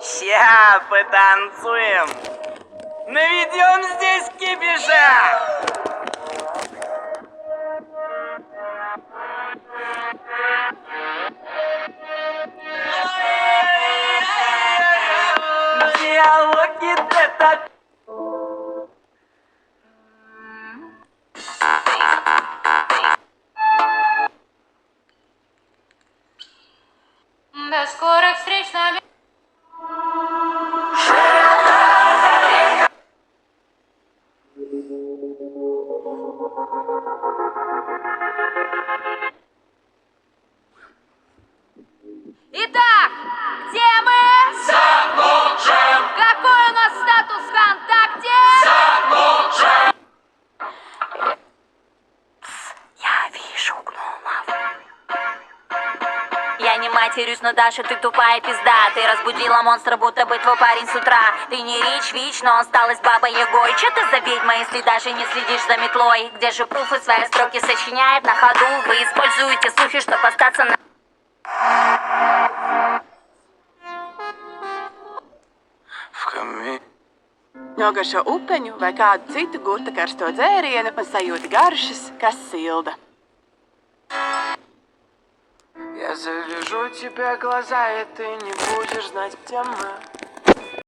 Ща потанцуем. Наведем здесь кипиша. Диалоги это... До скорых встреч с нами. Итак, где мы? Замолчим! Какой у нас статус ВКонтакте? Замолчим! Я вижу гномов. Я не матерюсь, но Даша, ты тупая пизда. Ты разбудила монстра, будто бы твой парень с утра. Ты не Вич, но осталась баба Егой. Че ты за ведьма, если даже не следишь за метлой? Где же пруфы свои строки сочиняет на ходу? Вы используете слухи, чтобы остаться на... Nogaršo upeņu vai kādu citu gurta karsto dzērienu un sajūti garšas, kas silda. Я завяжу тебе глаза, и ты не будешь знать, где мы.